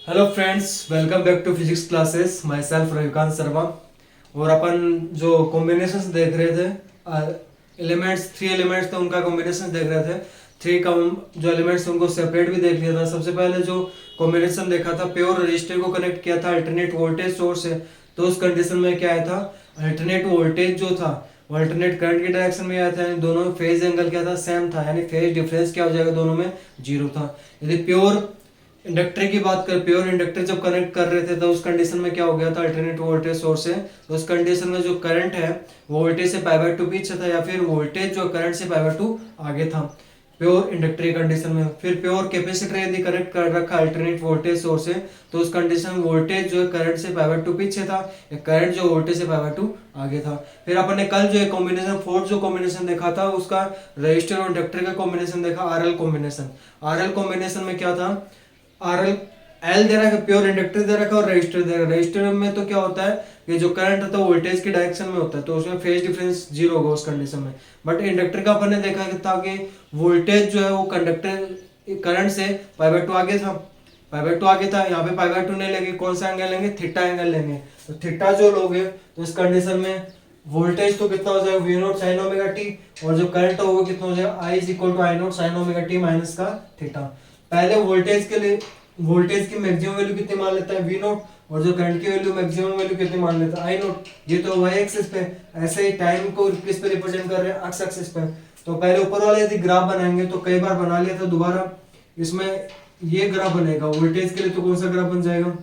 Hello friends, welcome back to physics classes. Myself Ravikant Sharma. और अपन जो कॉम्बिनेशंस देख रहे थे, एलिमेंट्स, थ्री एलिमेंट्स थे, उनका कॉम्बिनेशन देख रहे थे। थ्री कम जो एलिमेंट्स उनको सेपरेट भी देख लिया था। सबसे पहले जो कॉम्बिनेशन देखा था, प्योर रजिस्टर को कनेक्ट किया था अल्टरनेट वोल्टेज सोर्स है। तो उस कंडीशन में क्या आया था, अल्टरनेट वोल्टेज जो था वो अल्टरनेट करंट की डायरेक्शन में आया था, यानी दोनों में फेज एंगल क्या था, सेम था, यानी फेज डिफरेंस क्या हो जाएगा, दोनों में जीरो था। यदि प्योर इंडक्टर की बात कर, प्योर इंडक्टर जब कनेक्ट कर रहे थे तो उस कंडीशन में क्या हो गया था, अल्टरनेट वोल्टेज सोर्स है, तो उस कंडीशन में जो करंट है वो वोल्टेज से π/2 पीछे था, या फिर वोल्टेज जो करंट से π/2 आगे था प्योर इंडक्टर की कंडीशन में। फिर प्योर कैपेसिटर यदि कनेक्ट कर रखा अल्टरनेट वोल्टेज सोर्स है तो उस कंडीशन में वोल्टेज जो है करंट से π/2 पीछे था, या करंट जो वोल्टेज से π/2 आगे था। फिर अपन ने कल जो कॉम्बिनेशन, फोर्थ जो कॉम्बिनेशन देखा था, उसका रजिस्टर और इंडक्टर का कॉम्बिनेशन देखा, आरएल कॉम्बिनेशन। आरएल कॉम्बिनेशन में क्या था, आर एल दे रखा है, प्योर इंडक्टर दे रखा है और रजिस्टर दे रखा है। रजिस्टर में तो क्या होता है कि जो करंट होता है वोल्टेज की डायरेक्शन में होता है, तो उसमें फेज डिफरेंस जीरो होगा उस कंडीशन में। बट इंडक्टर का अपन ने देखा था कि वोल्टेज जो है वो कंडक्टर करंट से π/2 आगे था, π/2 आगे था। यहाँ पे π/2 नहीं लेंगे, कौन सा एंगल लेंगे, थीटा एंगल लेंगे। तो थीटा जो लोगे तो इस कंडीशन में वोल्टेज तो कितना हो जाएगा, V0 sin ओमेगा टी, और जो करंट होगा कितना हो जाएगा, I is equal to I0 sin omega T minus का थीटा। पहले वोल्टेज के लिए वोल्टेज की मैक्सिमम वैल्यू कितनी मान लेता है, V0, और जो करंट की वैल्यू मैक्सिमम वैल्यू कितनी मान लेता है, I0। ये तो y एक्सिस पे, ऐसे ही टाइम को किस पे रिप्रेजेंट कर रहे हैं, x एक्सिस पे। तो पहले ऊपर वाले यदि ग्राफ बनाएंगे तो कई बार बना लिया था, दोबारा इसमें ये ग्राफ बनेगा वोल्टेज के लिए। तो कौन सा ग्राफ बन जाएगा,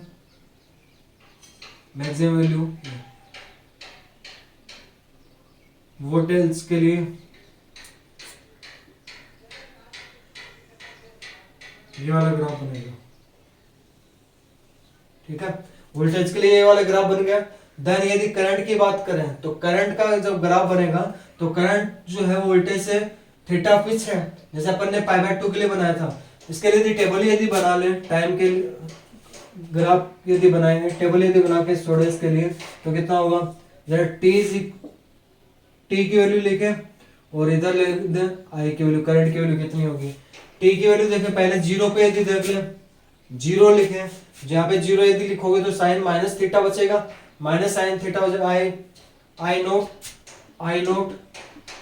मैक्सिमम वैल्यू वोल्टेज के लिए ये वाला ग्राफ बनेगा, ठीक है। वोल्टेज के लिए ये वाला ग्राफ बन गया। देन यदि करंट की बात करें तो करंट का जब ग्राफ बनेगा तो करंट जो है वोल्टेज से थीटा पिच है, जैसे अपन ने π/2 के लिए बनाया था। इसके लिए टेबल यदि बना ले, टाइम के ग्राफ यदि बनाएंगे, टेबल यदि बना के स्टूडेंट्स के लिए, तो कितना होगा, जरा टी की वैल्यू लिखे और इधर ले दे आई की वैल्यू, करंट की वैल्यू कितनी होगी। टी की वैल्यू देखें, पहले जीरो पे यदि देख ले, जीरो लिखे, जहाँ पे जीरो यदि लिखोगे तो साइन माइनस थीटा बचेगा, माइनस साइन थीटा हो जाएगा, आई नोट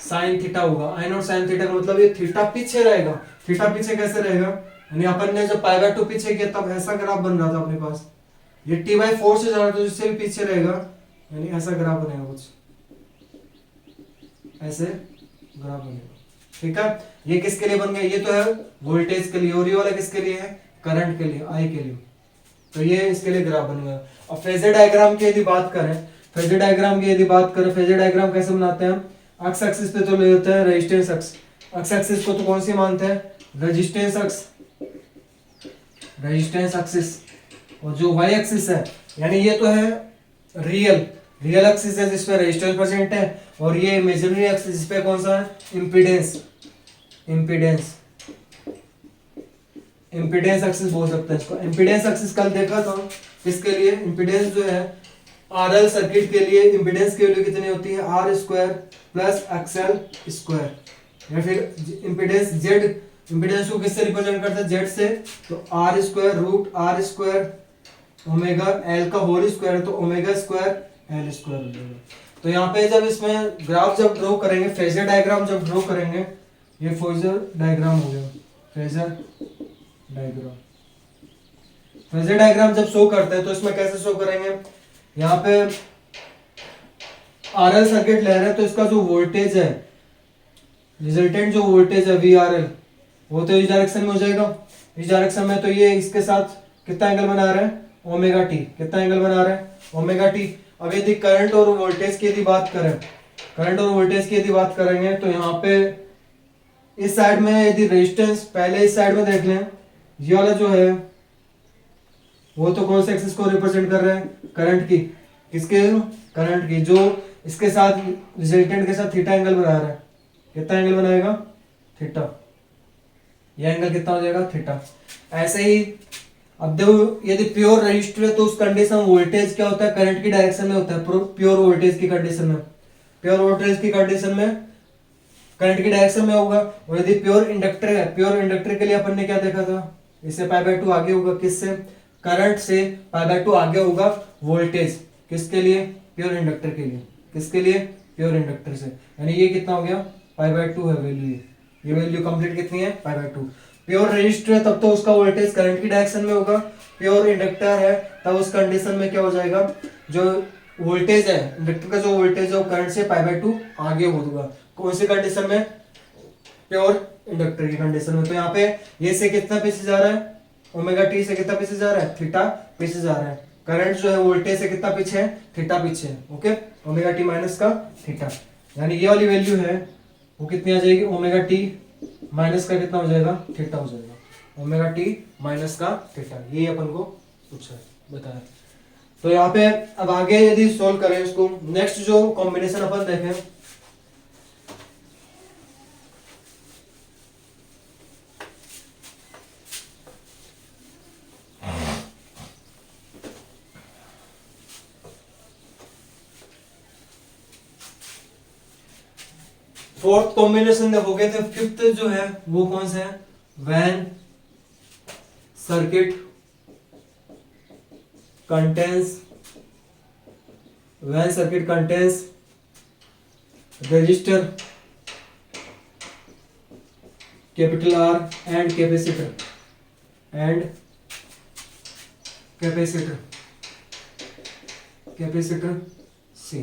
साइन थीटा होगा। आई नोट साइन थीटा का मतलब ये थीटा पीछे रहेगा। थीटा पीछे कैसे रहेगा, यानी अपन ने जब π/2 पीछे किया तब ऐसा ग्राफ बन रहा था अपने पास, ये T/4 से जा रहा था, तो इससे भी पीछे रहेगा, यानी ऐसा ग्राफ बनेगा, कुछ ऐसे ग्राफ बनेगा, ठीक है। ये किसके लिए बन गया, ये तो है वोल्टेज के लिए, और ये वाला किसके लिए है, करंट के लिए, आई के लिए। तो ये इसके लिए ग्राफ बन गया। अब फेजर डायग्राम की यदि बात करें, फेजर डायग्राम की यदि बात करें, फेजर डायग्राम कैसे बनाते हैं, एक्स एक्सिस पे तो ले होता है रेजिस्टेंस अक्स, एक्स एक्सिस को तो कौन सी मानते हैं, रेजिस्टेंस अक्स, रेजिस्टेंस एक्सिस। और जो वाई एक्सिस है, यानी ये तो है रियल एक्सिस है जिसपे रेजिस्टेंस प्रेजेंट है, और ये इमेजिनरी एक्सिस जिसपे कौन सा है, इम्पीडेंस एक्सिस बोल सकते हैं इसको। इम्पीडेंस एक्सिस कल देखा था, किसके लिए, इम्पीडेंस जो है आरएल सर्किट के लिए इम्पीडेंस की वैल्यू कितनी होती है, R square plus XL square, या फिर इम्पीडेंस जेड, इम्पीडेंस को किससे रिप्रेजेंट करते हैं, जेड से, तो R square root R square omega L का होल स्क्वायर, तो ओमेगा स्क्वायर एल स्क्वायर हो जाएगा। तो यहाँ पे जब इसमें ग्राफ जब ड्रॉ करेंगे, फेजर डायग्राम जब ड्रॉ करेंगे, ये फेजर डायग्राम हो गया, फेजर डायग्राम जब शो करते हैं तो इसमें कैसे शो करेंगे, यहाँ पे आरएल सर्किट ले रहे हैं, तो इसका जो वोल्टेज है, रिजल्टेंट जो वोल्टेज है VRL, वो तो इस डायरेक्शन में हो जाएगा, इस डायरेक्शन में। तो ये इसके साथ कितना एंगल बना रहा है, ओमेगा टी, कितना एंगल बना रहा है, ओमेगा टी। अब यदि करंट और वोल्टेज की यदि बात करें, करंट और वोल्टेज की यदि बात करेंगे, तो यहाँ पे इस साइड में यदि रेजिस्टेंस, पहले इस साइड में देख लें, ये वाला जो है वो तो कौन से एक्सिस को रिप्रेजेंट कर रहे हैं, करंट की, किसके, करंट की, जो इसके साथ रिजल्टेंट के साथ थीटा एंगल बना रहा है, कितना एंगल बनाएगा, थीटा, ये एंगल कितना हो जाएगा, थीटा। ऐसे ही अब देखो, यदि प्योर रजिस्टर है तो उस कंडीशन वोल्टेज क्या होता है, करंट की डायरेक्शन में होता है, प्योर वोल्टेज की कंडीशन में, प्योर वोल्टेज की कंडीशन में करंट की डायरेक्शन में होगा। और यदि प्योर इंडक्टर है, प्योर इंडक्टर के लिए अपन ने क्या देखा था, इससे π/2 आगे होगा, किससे, करंट से π/2 आगे होगा वोल्टेज, किसके लिए? प्योर इंडक्टर के लिए। किसके लिए? प्योर इंडक्टर से। यानी ये कितना हो गया? π/2 है वैल्यू। ये वैल्यू कंप्लीट कितनी है? π/2। प्योर रेजिस्टर है तब तो उसका वोल्टेज करंट की डायरेक्शन में होगा, प्योर इंडक्टर है तब उस कंडीशन में क्या हो जाएगा, जो वोल्टेज है इंडक्टर का, जो वोल्टेज है वो करंट से π/2 आगे होगा। कौन सी कंडीशन में? प्योर इंडक्टर की कंडीशन में। तो यहाँ पे ये से कितना पीछे जा रहा है? ओमेगा टी से कितना पीछे जा रहा है? थीटा पीछे जा रहा है। करंट जो है वोल्टेज से कितना पीछे है? थीटा पीछे है। ओके, ओमेगा टी माइनस का थीटा, यानी ये वाली वैल्यू है वो कितनी आ जाएगी? ओमेगा टी माइनस का कितना हो जाएगा? थीटा हो जाएगा। ओमेगा टी माइनस का थीटा, ये अपन को पूछा है, बताया। तो यहाँ पे अब आगे यदि सोल्व करें इसको, नेक्स्ट जो कॉम्बिनेशन अपन देखें, फोर्थ कॉम्बिनेशन हो गए थे। फिफ्थ जो है वो कौन सा है? When circuit contains resistor capital R and capacitor C.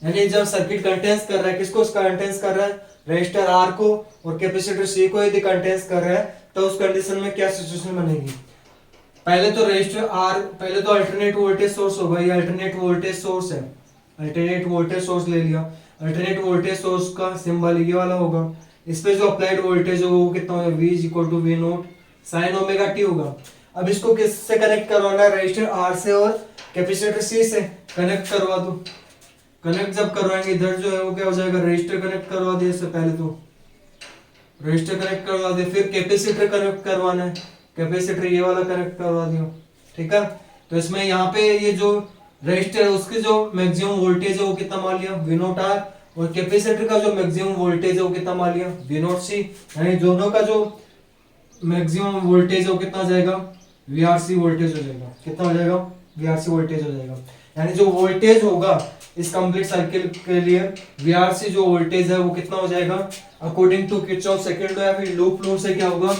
यानी जब सर्किट कंटेंस कर रहा है, किसको कंटेंस कर रहा है? रेजिस्टर आर को और कैपेसिटर सी को यदि कंटेंस कर रहा है तो उस कंडीशन में क्या सिचुएशन बनेगी? पहले तो रेजिस्टर आर, पहले तो अल्टरनेट वोल्टेज सोर्स होगा, ये अल्टरनेट वोल्टेज सोर्स है, अल्टरनेट वोल्टेज सोर्स ले लिया। अल्टरनेट वोल्टेज सोर्स का सिंबल ये वाला होगा। इस पे जो अप्लाइड वोल्टेज होगा वो कितना होगा? V equal to V naught sine omega t होगा। अब इसको किससे कनेक्ट करवाना है? रजिस्टर आर से और कैपेसिटर सी से कनेक्ट करवा दो। कनेक्ट जब करवाएंगे इधर जो है वो क्या हो जाएगा? रजिस्टर कनेक्ट करवा दिया, इससे पहले तो रजिस्टर कनेक्ट करवा दिया, फिर कैपेसिटर कनेक्ट करवाना है, कैपेसिटर ये वाला कनेक्ट करवा दिया। ठीक है, तो इसमें यहाँ पे ये जो रजिस्टर है उसके जो मैक्सिमम वोल्टेज है वो कितना मान लिया? V नोट आर, और कैपेसिटर का जो मैक्सिमम वोल्टेज है वो कितना मान लिया? V नोट सी। यानी दोनों का जो मैक्सिमम वोल्टेज है वो कितना जाएगा? VRC वोल्टेज हो जाएगा। कितना हो जाएगा? VRC वोल्टेज हो जाएगा। यानी जो वोल्टेज होगा इस कंप्लीट सर्किल के लिए VRC जो वोल्टेज है वो कितना हो जाएगा? According to Kirchhoff second law या फिर लूप लॉ से क्या होगा,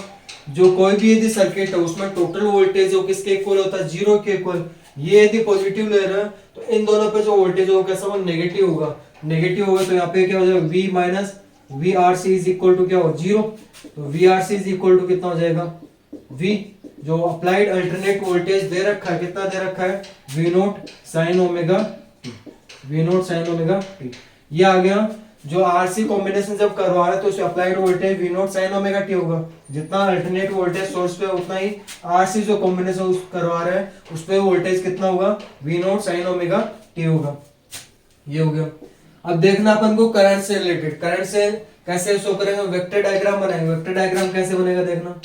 जो कोई भी यदि सर्किट है उसमें टोटल वोल्टेज हो किसके इक्वल होता है? जीरो के इक्वल। ये यदि पॉजिटिव ले रहा है तो इन दोनों पे जो वोल्टेज होगा कैसा होगा? नेगेटिव होगा। नेगेटिव होगा तो यहाँ पे क्या हो जाएगा? V minus VRC is equal to क्या हो? जीरो। तो VRC इज इक्वल टू कितना हो जाएगा? V जो अप्लाइड अल्टरनेट वोल्टेज दे रखा है, कितना दे रखा है? V naught sine omega T, V naught sine omega T. ये आ गया। जो RC कॉम्बिनेशन जब करवा रहे हैं तो उसमें applied voltage V naught sine omega t होगा। जितना अल्टरनेट वोल्टेज सोर्स पे उतना ही RC जो कॉम्बिनेशन करवा रहे हैं उस पे वोल्टेज कितना होगा? V naught sine omega t होगा। ये हो गया। अब देखना अपन को करंट से रिलेटेड, करंट से कैसे शो करेंगे? वेक्टर डायग्राम बनाएंगे। वेक्टर डायग्राम कैसे बनेगा देखना।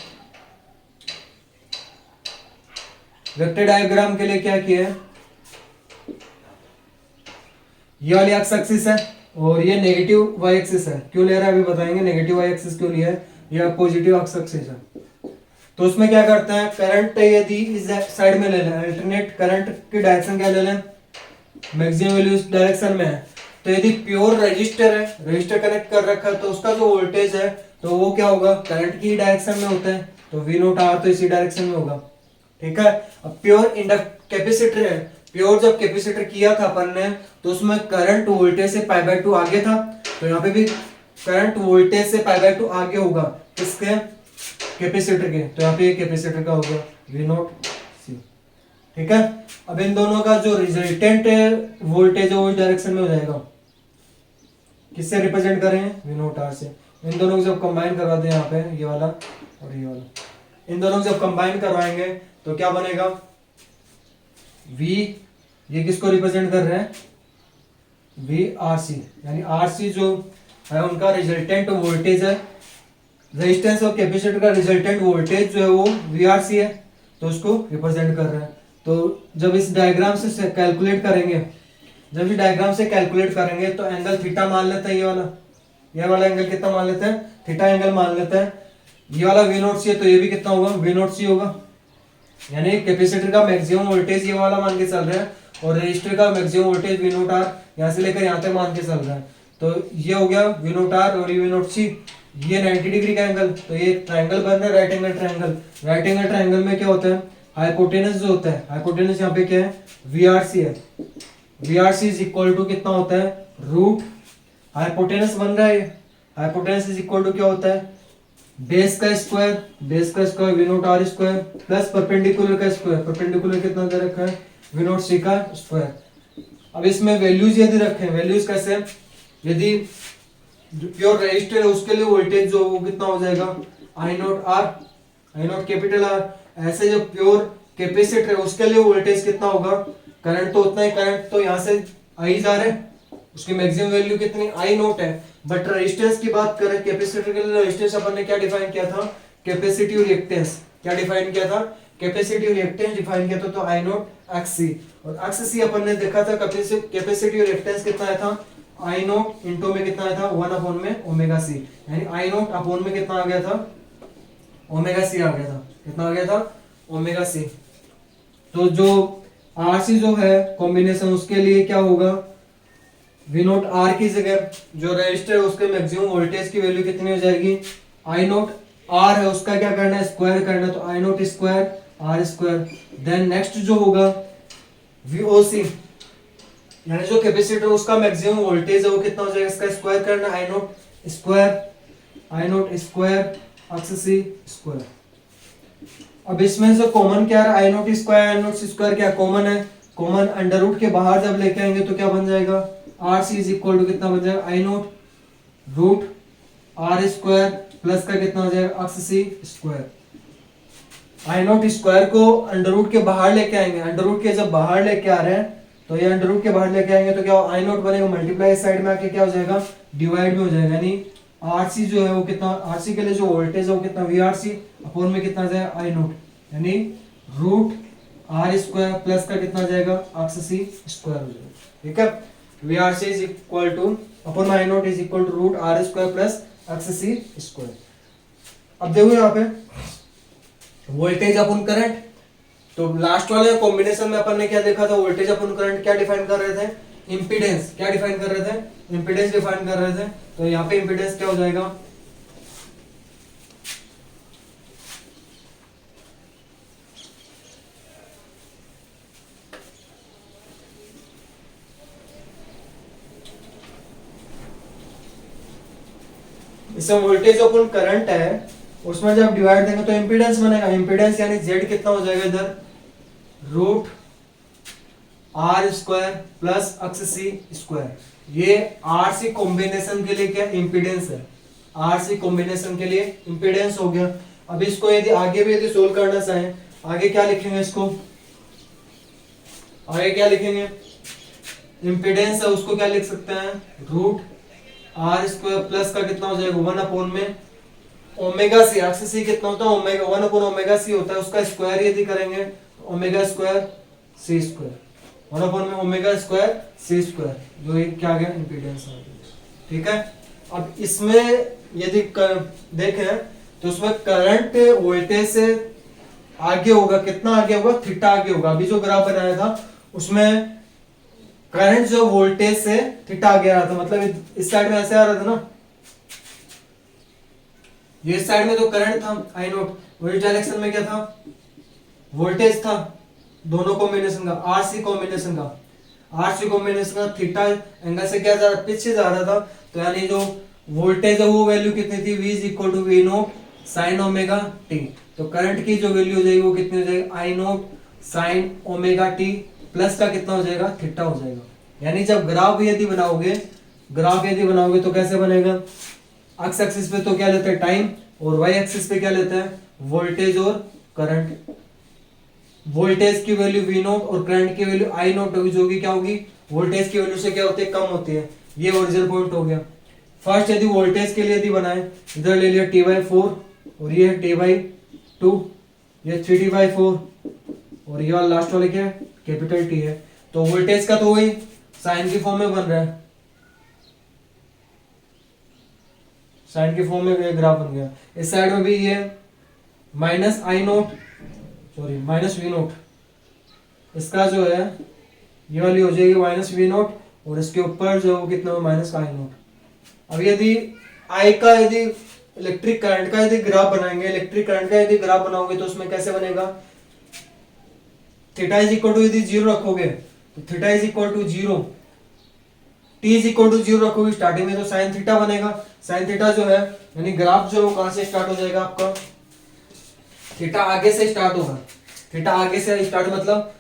वेक्टर डायग्राम के लिए क्या किया है? ये वाली एक्स एक्सिस है और ये नेगेटिव वाई एक्सिस है। क्यों ले रहा है अभी बताएंगे। नेगेटिव वाई एक्सिस क्यों लिया है? ये पॉजिटिव एक्स एक्सिस है। तो उसमें क्या करते हैं? करंट यदि इस साइड में ले लें, अल्टरनेट करंट की डायरेक्शन क्या ले लें? मैक्सिमम वैल्यू इस डायरेक्शन में है। तो यदि प्योर रजिस्टर है, रजिस्टर कनेक्ट कर रखा है तो उसका जो वोल्टेज है तो वो क्या होगा? करंट की डायरेक्शन में होता है, तो V नोट आर तो इसी डायरेक्शन में होगा। ठीक है। अब प्योर कैपेसिटर है, प्योर जब कैपेसिटर किया था अपन ने तो उसमें करंट वोल्टेज से π/2 आगे था, तो यहाँ पे भी करंट वोल्टेज से π/2 आगे होगा। किसके? कैपेसिटर के। तो यहाँ पे कैपेसिटर का होगा V नोट सी। ठीक है। अब इन दोनों का जो रिजल्टेंट वोल्टेज है वो इस डायरेक्शन में हो जाएगा। किससे रिप्रेजेंट करें? V नोट आर से। इन दोनों को जब कंबाइन करवा दें यहाँ पे, ये वाला और ये वाला, इन दोनों को जब कंबाइन करवाएंगे तो क्या बनेगा? V, ये किसको रिप्रेजेंट कर रहे हैं? VRC, यानी RC जो है उनका रिजल्टेंट वोल्टेज है। रेजिस्टेंस और कैपेसिटर का रिजल्टेंट वोल्टेज जो है वो VRC है, तो उसको रिप्रेजेंट कर रहे हैं। तो जब इस डायग्राम से कैलकुलेट करेंगे, जब इस डायग्राम से कैलकुलेट करेंगे तो एंगल थीटा मान लेते हैं। ये वाला एंगल कितना मान लेते हैं? थीटा एंगल मान लेते हैं। ये वाला V नोट सी है तो ये भी कितना होगा? V नोट सी होगा। यानी कैपेसिटर का मैक्सिमम वोल्टेज ये वाला मान के चल रहा है और रजिस्टर का maximum voltage V naught R यहाँ से लेकर यहाँ तक मान के चल रहा है। तो ये हो गया वी नोट आर और ये वी नोट सी, ये 90 डिग्री का एंगल, तो ये ट्रायंगल बन रहा है right angle triangle. Right angle triangle में क्या होता है, हाइपोटेनस जो होता है, हाइपोटेनस यहाँ पे क्या है, वी आर सी है। V R C is equal to कितना होता है, रूट हाइपोटेनस बन रहा है, हाइपोटेनस इज इक्वल टू क्या होता है, बेस का square V naught R square plus perpendicular का स्क्वायर, परपेंडिकुलर कितना दे रखा है, वी नोट सी का स्क्वायर। अब इसमें वैल्यूज यदि रखें, वैल्यूज कैसे, यदि प्योर रजिस्टर है उसके लिए वोल्टेज जो वो कितना हो जाएगा, I naught R, I naught capital R. ऐसे जो प्योर कैपेसिटर है उसके लिए वोल्टेज कितना होगा, करंट तो उतना ही, करंट तो यहाँ से आई जा रहा है, उसकी मैक्सिमम वैल्यू कितनी आई नोट है। बट रेजिस्टेंस की बात करें, कैपेसिटर के लिए रेजिस्टेंस अपन ने क्या डिफाइन किया था, कैपेसिटिव रिएक्टेंस, क्या डिफाइन किया था, कैपेसिटिव रिएक्टेंस डिफाइन किया था, तो आई नोट एक्स सी। और एक्स सी अपन ने देखा था कैपेसिटिव रिएक्टेंस कितना आया था, आई नोट इंटू में कितना आया था, 1 अपॉन में ओमेगा सी, यानी आई नोट अपॉन में कितना आ गया था, ओमेगा सी आ गया था, कितना आ गया था, ओमेगा सी। तो जो आरसी जो है कॉम्बिनेशन उसके लिए क्या होगा, वी नोट आर की जगह जो रजिस्टर है उसके मैक्सिमम वोल्टेज की वैल्यू कितनी हो जाएगी, आई नोट आर है उसका क्या करना है, स्क्वायर करना है, तो I naught square R square. Then next जो होगा वीओसी, यानी जो कैपेसिटर उसका मैक्सिमम वोल्टेज है वो कितना हो जाएगा, इसका स्क्वायर करना, I naught square X C square. अब इसमें से कॉमन क्या है, आई नोट स्क्वायर क्या कॉमन है, कॉमन अंडर रूट के बाहर जब लेके आएंगे तो क्या बन जाएगा, R C is equal to कितना बन जाएगा, I naught root R square plus का कितना हो जाएगा, X C square. I naught square को अंडर रूट के बाहर लेके आएंगे, अंडर रूट के जब बाहर लेके आ रहे हैं तो ये अंडर रूट के बाहर लेके आएंगे तो क्या आई नोट बनेगा, मल्टीप्लाई साइड में आके क्या हो जाएगा, डिवाइड में हो जाएगा, यानी आरसी जो है वो कितना, आरसी के लिए जो वोल्टेज है वो कितना, वी आर सी अपॉन में कितना जाएगा, आई नोट, यानी रूट आर स्क्वायर प्लस का कितना जाएगा, एक्स सी स्क्वायर हो जाएगा। ठीक है, V R C is equal to upon I naught is equal to root R square plus X C square. अब देखो यहाँ पे वोल्टेज अपन करंट, तो लास्ट वाले कॉम्बिनेशन में अपन ने क्या देखा था, वोल्टेज अपन करंट क्या डिफाइन कर रहे थे, इंपीडेंस क्या डिफाइन कर रहे थे, इंपीडेंस डिफाइन कर रहे थे। तो यहाँ पे इंपीडेंस क्या हो जाएगा, इसमें वोल्टेज अपन करंट है उसमें जब डिवाइड देंगे तो इंपीडेंस बनेगा, इंपीडेंस यानी जेड कितना हो जाएगा इधर, root R square plus X C square. ये आर सी कॉम्बिनेशन के लिए क्या इंपीडेंस है, आर सी कॉम्बिनेशन के लिए इंपीडेंस हो गया। अब इसको यदि आगे भी यदि सोल्व करना चाहें, आगे क्या लिखेंगे, इसको आगे क्या लिखेंगे, इंपीडेंस है उसको क्या लिख सकते हैं, रूट आर स्क्वायर प्लस का कितना हो जाएगा, 1 अपॉन में ओमेगा सी, एक्स सी कितना होता है, ओमेगा 1 अपॉन ओमेगा सी होता है, उसका स्क्वायर यदि करेंगे ओमेगा स्क्वायर सी स्क्वायर, 1 अपॉन में ओमेगा स्क्वायर सी स्क्वायर, जो एक क्या आ गया, इंपीडेंस आ गया। ठीक है, अब इसमें यदि देखें तो उसमें करंट वोल्टेज से आगे होगा, कितना आगे होगा, थीटा आगे होगा। अभी जो ग्राफ बनाया था उसमें करंट जो वोल्टेज से थीटा आगे आ रहा था, मतलब इस साइड में ऐसे आ रहा था ना, ये साइड में तो करंट था आई नोट, वही डायरेक्शन में क्या था, वोल्टेज था, दोनों कॉम्बिनेशन का, आरसी कॉम्बिनेशन का, आरसी कॉम्बिनेशन का थीटा एंगल से क्या जा रहा, पीछे जा रहा था। तो यानी जो वोल्टेज है वो वैल्यू कितनी थी, V is equal to V naught sine omega T. तो करंट की जो वैल्यू हो जाएगी वो कितनी हो जाएगी, I naught sine omega T plus का कितना हो जाएगा, थीटा हो जाएगा। यानी जब ग्राफ यदि बनाओगे तो कैसे बनेगा, एक्स एक्सिस पे तो क्या लेते हैं टाइम, और वाई एक्सिस पे क्या लेते हैं वोल्टेज और करंट। वोल्टेज की वैल्यू वी नोट और करंट की वैल्यू आई नोट होगी, जो कि क्या होगी, वोल्टेज की वैल्यू से क्या होती है, कम होती है। ये ओरिजिनल पॉइंट हो गया। फर्स्ट यदि वोल्टेज के लिए यदि बनाए, इधर ले लिया t/4 और ये है t/2, ये 3t/4 और ये वाला लास्ट वाले क्या है, कैपिटल T है। तो वोल्टेज का तो वही साइन की फॉर्म में बन रहा है, साइन के फॉर्म में ग्राफ बन गया। इस साइड में भी ये minus I naught sorry minus V naught, इसका जो है ये वाली हो जाएगी माइनस वी नोट, और इसके ऊपर जो कितना हो माइनस आई नोट। अब यदि आई का यदि इलेक्ट्रिक करंट का यदि ग्राफ बनाएंगे, इलेक्ट्रिक करंट का यदि ग्राफ बनाओगे तो उसमें कैसे बनेगा, थीटा इज इक्वल टू यदि जीरो रखोगे तो theta is equal to zero, t is equal to zero रखोगे स्टार्टिंग में तो साइन थीटा बनेगा। साइन थीटा जो है यानी ग्राफ जो कहां से स्टार्ट हो जाएगा आपका, थीटा आगे से स्टार्ट होगा, थीटा आगे से स्टार्ट मतलब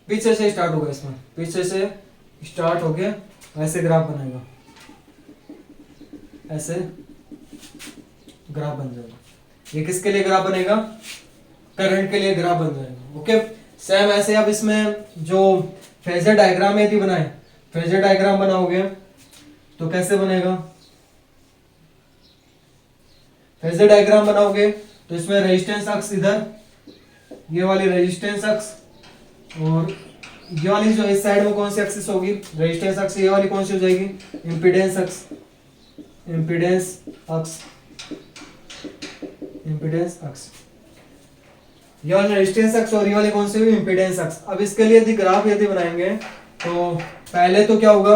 पीछे से स्टार्ट होगा, इसमें पीछे से स्टार्ट हो गया, ऐसे ग्राफ बनेगा, ऐसे ग्राफ बन जाएगा। ये किसके लिए ग्राफ बनेगा, करंट के लिए ग्राफ बन जाएगा। ओके, सेम ऐसे अब इसमें जो फेजर डायग्राम यदि बनाए, फेजर डायग्राम बनाओगे तो कैसे बनेगा, फेजर डायग्राम बनाओगे तो इसमें रेजिस्टेंस अक्स इधर, ये वाली रेजिस्टेंस अक्स, और ये वाली जो इस साइड में कौन सी एक्सिस होगी, रेजिस्टेंस अक्स, ये वाली कौन सी हो जाएगी, इंपीडेंस अक्स, इंपीडेंस अक्स, इंपीडेंस अक्स, ये वाली रेजिस्टेंस अक्स और ये वाली कौन सी होगी, इंपीडेंस अक्स। अब इसके लिए यदि ग्राफ यदि बनाएंगे तो पहले तो क्या होगा,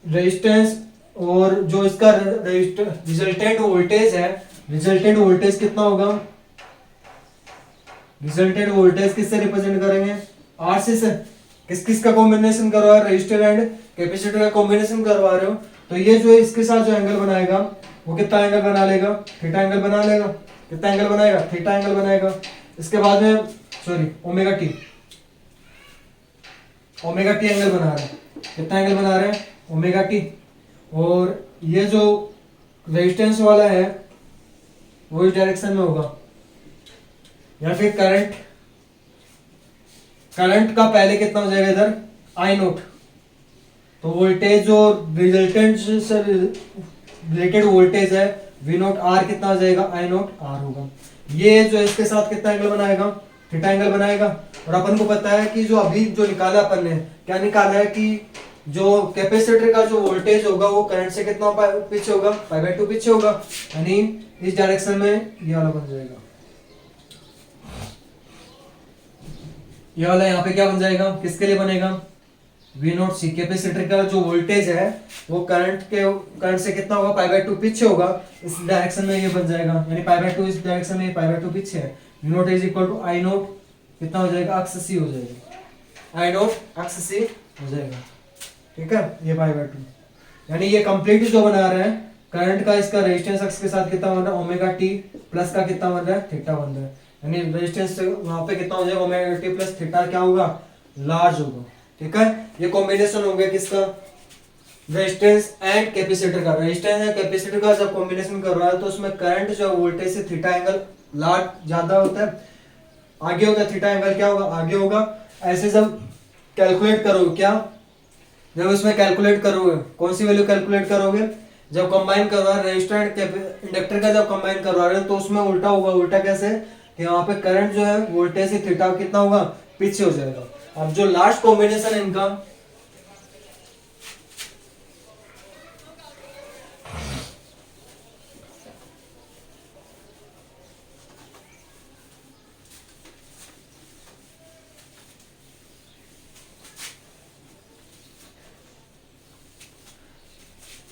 रेजिस्टेंस और जो इसका रिजल्टेंट वोल्टेज है, रिजल्टेंट वोल्टेज कितना होगा, रिजल्टेंट वोल्टेज किससे रिप्रेजेंट करेंगे, आरसी से। किस किस का कॉम्बिनेशन करवा रहे हो, रजिस्टर एंड कैपेसिटर का कॉम्बिनेशन करवा रहे हो, तो ये जो इसके साथ जो एंगल बनाएगा वो कितना एंगल बना लेगा, थीटा एंगल बना लेगा। कितना एंगल बनाएगा, थीटा एंगल बनाएगा। इसके बाद में sorry omega T, omega T angle बना रहे हैं, कितना एंगल बना रहे हैं, ओमेगा टी। और ये जो रेजिस्टेंस वाला है वो इस डायरेक्शन में होगा, या फिर करंट, करंट का पहले कितना हो जाएगा इधर, आई नोट, तो वोल्टेज जो रिजल्टेंट से रिलेटेड वोल्टेज है वी नोट आर कितना हो जाएगा, आई नोट आर होगा। ये जो इसके साथ कितना एंगल बनाएगा, थीटा एंगल बनाएगा। और अपन को पता है कि जो अभी जो निकाला अपन ने, क्या निकाला है कि जो कैपेसिटर का जो वोल्टेज होगा वो करंट से कितना पीछे होगा, पाई बाय 2 पीछे होगा, यानी इस डायरेक्शन में ये वाला बन जाएगा, ये वाला यहाँ पे क्या बन जाएगा, किसके लिए बनेगा, वी नोट सी। कैपेसिटर का जो वोल्टेज है वो करंट से कितना होगा, पाई बाय 2 पीछे होगा, इस डायरेक्शन में ये बन जाएगा, यानी पाई बाय 2 इस डायरेक्शन में, पाई बाय 2 पीछे है। V naught is equal to I naught कितना हो जाएगा, अक्स सी हो जाएगा, आई नोट अक्स सी हो जाएगा। ठीक है, ये पाई बाय 2, यानी ये कंप्लीट जो बना रहे हैं करंट का, इसका रेजिस्टेंस अक्स के साथ कितना बन रहा है, ओमेगा टी प्लस का कितना बन रहा है, थीटा बन रहा है, यानी रेजिस्टेंस वहां पे कितना हो जाएगा, ओमेगा टी प्लस थीटा क्या होगा, लार्ज होगा। ठीक है, ये कॉम्बिनेशन हो गया किसका, रेजिस्टेंस एंड कैपेसिटर का। रेजिस्टेंस एंड कैपेसिटर का जब कॉम्बिनेशन कर रहा है तो उसमें करंट जो वोल्टेज से थीटा एंगल लार्ज ज्यादा होता है, आगे होता है, थीटा एंगल क्या होगा, आगे होगा। ऐसे जब कैलकुलेट करोगे, क्या जब उसमें कैलकुलेट करोगे, कौन सी वैल्यू कैलकुलेट करोगे, जब कंबाइन करवा रहे रेजिस्टर एंड इंडक्टर का जब कंबाइन करवा रहे हो तो उसमें उल्टा होगा। उल्टा कैसे, कि वहां पे करंट जो है वोल्टेज से थीटा कितना होगा, पीछे हो जाएगा। अब जो लास्ट कॉम्बिनेशन है इनका,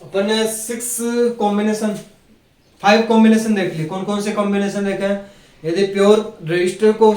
अपन ने 6 कॉम्बिनेशन 5 कॉम्बिनेशन देख लिए। कौन कौन से कॉम्बिनेशन देखे हैं, यदि प्योर रजिस्टर को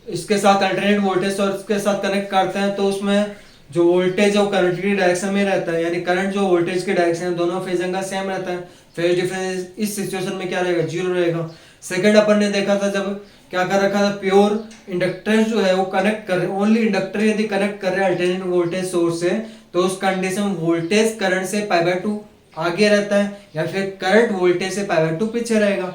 इसके साथ अल्टरनेट वोल्टेज सोर्स के साथ कनेक्ट करते हैं तो उसमें जो वोल्टेज है वो करंट की डायरेक्शन में रहता है, यानी करंट जो वोल्टेज की डायरेक्शन है दोनों फेज एंगल सेम रहता है, फेज डिफरेंस इस सिचुएशन में क्या रहेगा, 0 रहेगा। सेकंड अपन ने देखा था जब क्या कर रखा था, प्योर इंडक्टर जो है वो कनेक्ट कर रहे, ओनली इंडक्टर यदि कनेक्ट कर रहे हैं अल्टरनेट वोल्टेज सोर्स से तो उस कंडीशन वोल्टेज करंट से पाई बाय 2 आगे रहता है, या फिर करंट वोल्टेज से पाई बाय 2 पीछे रहेगा।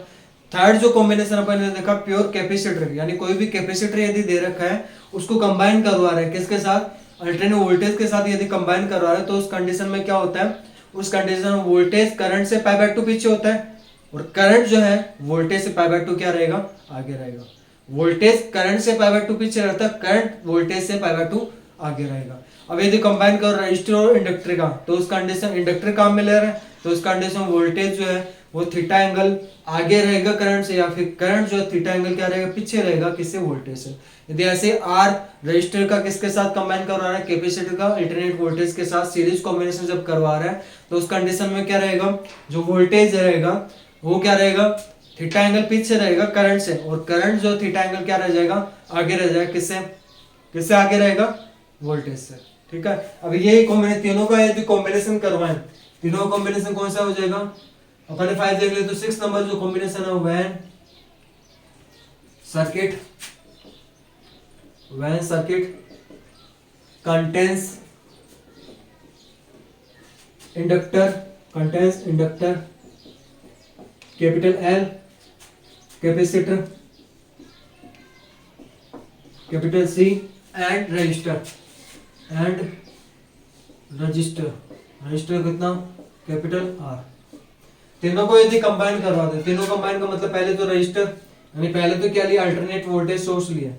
थर्ड जो कॉम्बिनेशन अपन ने देखा, प्योर कैपेसिटर, यानी कोई भी कैपेसिटर यदि दे रखा है उसको कंबाइन करवा रहे हैं किसके साथ, अल्टरनेट वोल्टेज के साथ यदि कंबाइन करवा रहे हैं तो उस कंडीशन में क्या होता है, उस कंडीशन में वोल्टेज करंट से पाई बाय 2 पीछे होता है और करंट जो है वोल्टेज से पाई बाय 2 क्या रहेगा, आगे रहेगा। वोल्टेज करंट से पाई बाय 2 पीछे रहता है, करंट वोल्टेज से पाई बाय 2 आगे रहेगा। अब यदि कंबाइन कर रजिस्टर और इंडक्टर का तो उस कंडीशन इंडक्टर काम में ले रहे हैं तो उस कंडीशन वोल्टेज जो है वो थीटा एंगल आगे रहेगा करंट से, या फिर करंट जो थीटा एंगल क्या रहेगा, पीछे रहेगा किससे, वोल्टेज से। यदि ऐसे आर रजिस्टर का किसके साथ कंबाइन करवा रहा है, कैपेसिटर का अल्टरनेट वोल्टेज के साथ सीरीज कॉम्बिनेशन जब करवा रहा है, तो उस कंडीशन में क्या रहेगा, जो वोल्टेज रहेगा वो क्या रहेगा, थीटा एंगल पीछे रहेगा करंट से, और करंट जो थीटा एंगल क्या रह जाएगा, आगे रह जाएगा किससे, किससे आगे रहेगा, वोल्टेज से। ठीक है, अब ये कॉम्बिनेशन तीनों का यदि कॉम्बिनेशन करवाएं, तीनों का कॉम्बिनेशन कौन सा हो जाएगा, अपन ने 5 देख लिया, तो 6 नंबर जो कॉम्बिनेशन है when circuit contains inductor capital L, capacitor capital C, and resistor कितना, कैपिटल आर। तीनों को यदि कंबाइन करवा दे, तीनों कंबाइन का मतलब पहले तो रजिस्टर, यानी पहले तो क्या लिया, अल्टरनेट वोल्टेज सोर्स लिया।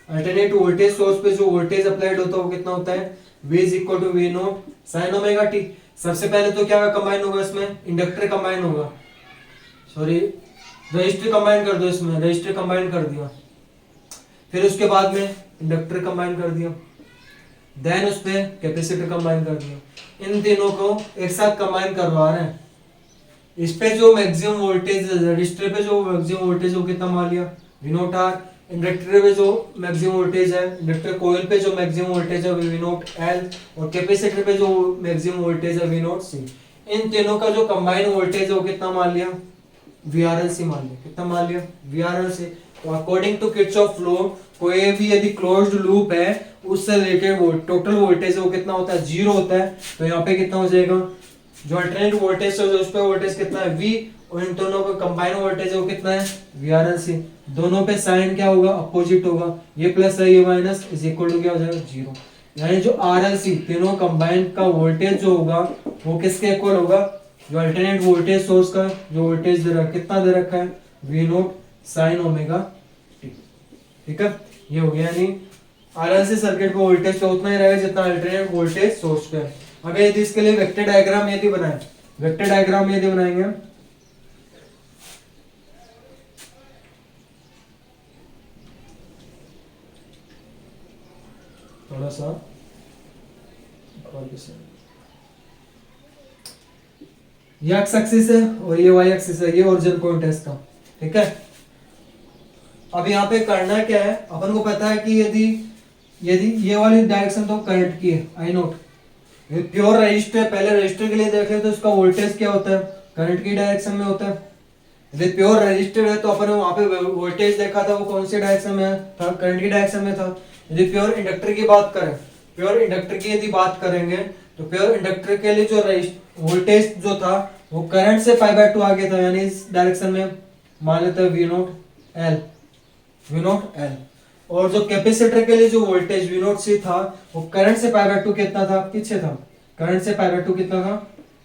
अल्टरनेट वोल्टेज सोर्स पे जो वोल्टेज अप्लाइड होता है वो कितना होता है, V is equal to V naught sine omega t. सबसे पहले तो क्या कंबाइन होगा, इसमें इंडक्टर कंबाइन होगा, सॉरी रजिस्टर कंबाइन कर दो, इसमें रजिस्टर कंबाइन कर दिया, फिर उसके बाद में इंडक्टर कंबाइन कर दिया, देन उसमें कैपेसिटर कंबाइन कर दिया। इन तीनों को एक साथ कंबाइन करवा रहे हैं। इस पे जो मैक्सिमम वोल्टेज, रजिस्टर पे जो मैक्सिमम वोल्टेज वो कितना मान लिया, वी नोट आर। इंडक्टर पे जो मैक्सिमम वोल्टेज है, इंडक्टर कॉइल पे जो मैक्सिमम वोल्टेज है वी नोट एल, और कैपेसिटर पे जो मैक्सिमम वोल्टेज है वी नोट सी। इन तीनों का जो कंबाइन वोल्टेज है वो कितना मान लिया, VRLC मान लिया, कितना मान लिया, VRLC। तो अकॉर्डिंग टू किर्चॉफ लॉ, कोई भी यदि क्लोज्ड लूप है उससे रिलेटेड टोटल वोल्टेज है वो कितना होता है, 0 होता है। तो यहाँ पे कितना हो जाएगा, जो अल्टरनेट वोल्टेज है उस पे वोल्टेज कितना है, V, और इन दोनों का कंबाइन वोल्टेज है वो कितना है, VRLC। दोनों पे साइन क्या होगा, अपोजिट होगा, ये प्लस है ये माइनस, इज इक्वल टू क्या हो जाएगा, 0। यानी जो RLC तीनों कंबाइन का वोल्टेज जो होगा वो किसके इक्वल होगा, जो अल्टरनेट वोल्टेज सोर्स का जो वोल्टेज दे रखा है, कितना दे रखा है, V naught sine omega t. ठीक है, ये हो गया, यानी RLC सर्किट पे वोल्टेज तो उतना ही रहेगा जितना अल्टरनेट वोल्टेज सोर्स पे है। अब यदि इसके लिए वेक्टर डायग्राम यदि बनाए, वेक्टर डायग्राम यदि बनाएंगे, थोड़ा सा ये एक्स एक्सिस है और ये वाई एक्सिस है, ये ओरिजिन पॉइंट है इसका। ठीक है, अब यहाँ पे करना क्या है, अपन को पता है कि यदि यदि ये वाली डायरेक्शन तो करंट की है, आई नोट, प्योर रजिस्टर, पहले रजिस्टर के लिए देख ले तो उसका वोल्टेज क्या होता है, करंट की डायरेक्शन में होता है। यदि प्योर रजिस्टर है तो अपन वहां पे वोल्टेज देखा था वो कौन सी डायरेक्शन में था, करंट की डायरेक्शन में था। यदि प्योर इंडक्टर की बात करें, प्योर इंडक्टर की यदि बात करेंगे तो प्योर इंडक्टर के लिए जो वोल्टेज जो था वो करंट से π/2 आगे था, यानी इस डायरेक्शन में मान लेते हैं वी नोट एल। और जो कैपेसिटर के लिए जो वोल्टेज वी नोट सी था वो करंट से π/2 कितना था, पीछे था, करंट से π/2 कितना था,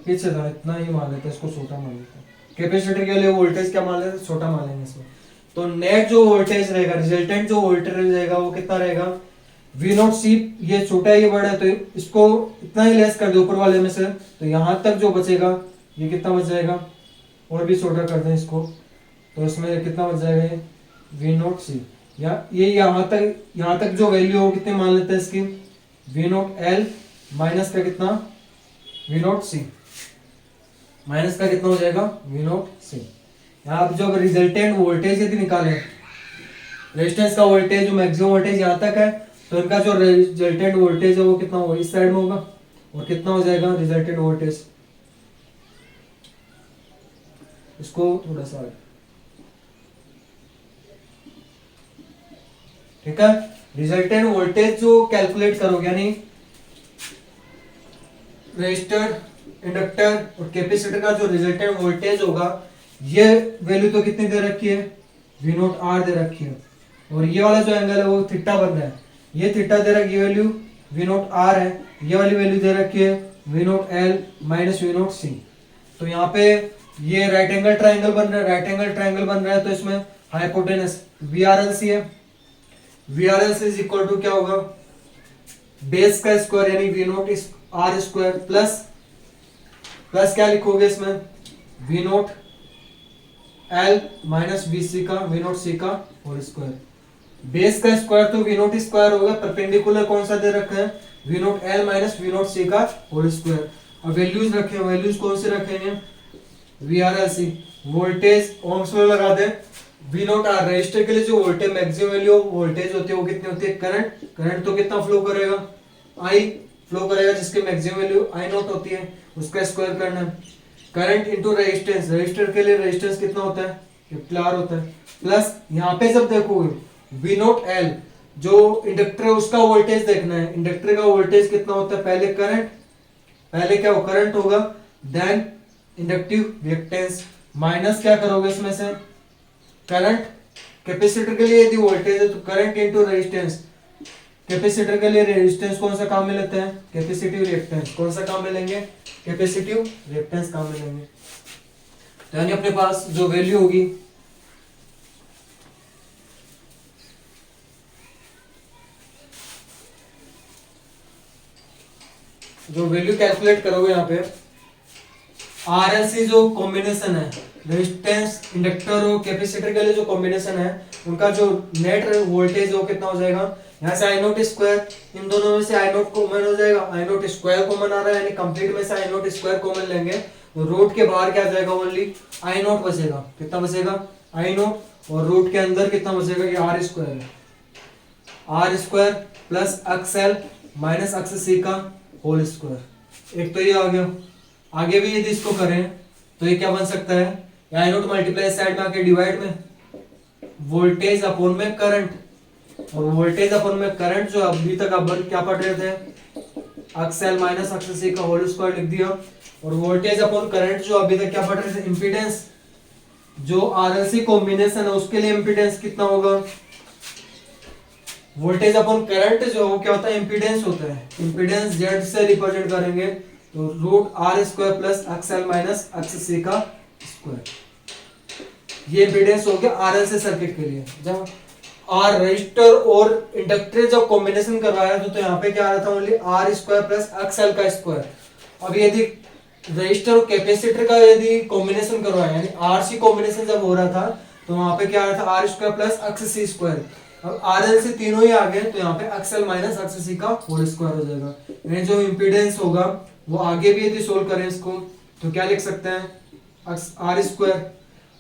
पीछे था, इतना ही मान लेते हैं, इसको छोटा मान लेते हैं। कैपेसिटर के लिए वोल्टेज क्या मान लेते हैं, छोटा मान लेंगे इसमें। तो नेट जो वोल्टेज रहेगा, रिजल्टेंट जो वोल्टेज रहेगा वो कितना रहेगा, वी नोट सी, ये छोटा है ये बड़ा है, तो इसको इतना ही लेस कर दो ऊपर वाले में से, तो यहां तक जो बचेगा ये कितना बच जाएगा, और भी छोटा कर दें इसको, तो इसमें कितना बच जाएगा ये वी नोट सी, या ये यहां तक जो वैल्यू हो कितने मान लेते हैं इसकी, वी नोट एल माइनस का कितना, वी नोट सी, माइनस का कितना हो जाएगा, वी नोट सी। यहाँ आप जो रिजल्टेंट वोल्टेज यदि निकालें, रेजिस्टेंस का वोल्टेज जो मैक्सिमम वोल्टेज यहाँ तक है, तो इनका जो रिजल्टेंट वोल्टेज है वो कितना होगा, इस साइड में होगा, और कितना हो जाएगा रिजल्टेंट वोल्टेज, इसको थोड़ा सा, ठीक है। रिजल्टेंट वोल्टेज जो कैलकुलेट करोगे, यानी रेजिस्टर, इंडक्टर और कैपेसिटर का जो रिजल्टेंट वोल्टेज होगा, ये वैल्यू तो कितनी दे रखी है, वी नोट आर दे रखी है, और ये वाला जो एंगल है वो थीटा बन रहा है, ये थीटा दे रखी, ये वैल्यू वी नोट आर है, ये वाली वैल्यू दे रखी है V naught L minus V naught C. तो यहाँ पे ये राइट एंगल ट्राइंगल बन रहा है, राइट एंगल ट्राइंगल बन रहा है, तो इसमें हाइपोटेनस VRLC है, VRLC इज इक्वल टू क्या होगा, बेस का स्क्वायर यानी V naught R square plus क्या लिखोगे इसमें, V naught L minus B C का वी नॉट सी का होल स्क्वायर। बेस का स्क्वायर तो वी नॉट स्क्वायर होगा, परपेंडिकुलर कौन सा दे रखा है, V naught L minus V naught C का होल स्क्वायर। अब वैल्यूज रखे, वैल्यूज कौन से रखेंगे, we are L C, voltage ohms में लगा दे, वी नॉट आर रजिस्टर के लिए जो voltage maximum value of voltage होती है वो कितनी होती है, करंट, करंट तो कितना फ्लो करेगा, आई फ्लो करेगा, जिसके मैक्सिमम वैल्यू आई नॉट होती है, उसका स्क्वायर करना है। करंट इनटू रेजिस्टेंस, रजिस्टर के लिए रेजिस्टेंस कितना होता है, कैपिटल आर होता है, प्लस यहाँ पे जब देखोगे वी नॉट एल जो इंडक्टर है उसका वोल्टेज देखना है, इंडक्टर का वोल्टेज कितना होता है, पहले करंट, पहले क्या हो करंट होगा, देन इंडक्टिव रिएक्टेंस, माइनस क्या करोगे इसमें से करंट, कैपेसिटर के लिए यदि वोल्टेज है तो करंट इनटू रेजिस्टेंस, कैपेसिटर के लिए रेजिस्टेंस कौन सा काम में लेते हैं, कैपेसिटिव रिएक्टेंस, कौन सा काम में लेंगे, कैपेसिटिव रिएक्टेंस काम में लेंगे। तो यानी अपने पास जो वैल्यू होगी जो वैल्यू कैलकुलेट करोगे यहाँ पे आरएलसी जो कॉम्बिनेशन है, रेजिस्टेंस इंडक्टर और कैपेसिटर के लिए जो कॉम्बिनेशन है उनका जो नेट वोल्टेज वो कितना हो जाएगा, यहाँ से आई नोट स्क्वायर, इन दोनों में से आई नोट कॉमन हो जाएगा, आई नोट स्क्वायर कॉमन आ रहा है यानी कंप्लीट में से आई नोट स्क्वायर कॉमन लेंगे तो रूट के बाहर क्या जाएगा, ओनली आई नोट बचेगा, कितना बचेगा आई नोट, और रूट के अंदर कितना बचेगा, ये आर स्क्वायर है, R square plus X L minus X C का होल स्क्वायर। एक तो ये आ गया, आगे भी यदि इसको करें तो ये क्या बन सकता है, आई नोट मल्टीप्लाई साइड में आके डिवाइड में वोल्टेज अपॉन में करंट, और वोल्टेज अपॉन में करंट जो अभी तक आप क्या पढ़ रहे थे, एक्सएल माइनस एक्स सी का होल स्क्वायर लिख दिया, और वोल्टेज अपॉन करंट जो अभी तक क्या पढ़ रहे थे, इंपीडेंस, जो आरएलसी कॉम्बिनेशन है उसके लिए इंपीडेंस कितना होगा, वोल्टेज अपॉन करंट जो क्या होता है, इंपीडेंस होता है, इंपीडेंस जेड से रिप्रेजेंट करेंगे तो root R square plus X L minus X C का स्क्वायर, ये इंपीडेंस हो गया आरएलसी सर्किट के लिए। जब आर रजिस्टर और इंडक्टर जब कॉम्बिनेशन करवाया तो यहाँ पे क्या आ रहा था, only R square plus X L का स्क्वायर। अब यदि रजिस्टर और कैपेसिटर का यदि कॉम्बिनेशन करवाया यानी आरसी कॉम्बिनेशन जब हो रहा था तो वहां पे क्या आ रहा था, R square plus X C square, अब आरएल से तीनों ही आ गए तो यहाँ पे एक्सएल माइनस एक्स सी का होल स्क्वायर हो जाएगा। यानी जो इंपीडेंस होगा वो आगे भी यदि सोल्व करें इसको तो क्या लिख सकते हैं, आर स्क्वायर,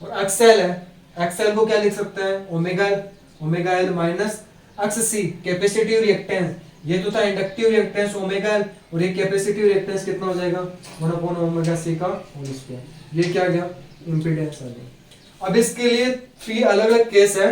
और एक्सएल है, एक्सएल को क्या लिख सकते हैं, omega, omega L minus X C capacitive reactance, ये तो था इंडक्टिव रिएक्टेंस ओमेगा एल, और ये कैपेसिटिव रिएक्टेंस कितना हो जाएगा 1 ओमेगा सी का होल स्क्वायर। ये क्या गया, इंपीडेंस आ गया। अब इसके लिए 3 अलग अलग केस है,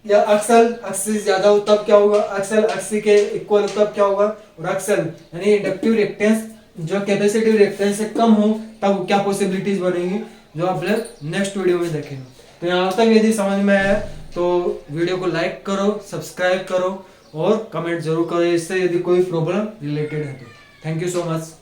या एक्सएल एक्स से ज्यादा हो तब क्या होगा, एक्सएल एक्स के इक्वल हो तब क्या होगा, और एक्सएल यानी इंडक्टिव रिएक्टेंस जो कैपेसिटिव रिएक्टेंस से कम हो तब क्या पॉसिबिलिटीज बनेगी, जो आप नेक्स्ट वीडियो में देखेंगे। तो यहाँ तक यदि समझ में आया तो वीडियो को लाइक करो, सब्सक्राइब करो और कमेंट जरूर करो इससे यदि कोई प्रॉब्लम रिलेटेड है तो। Thank you so much.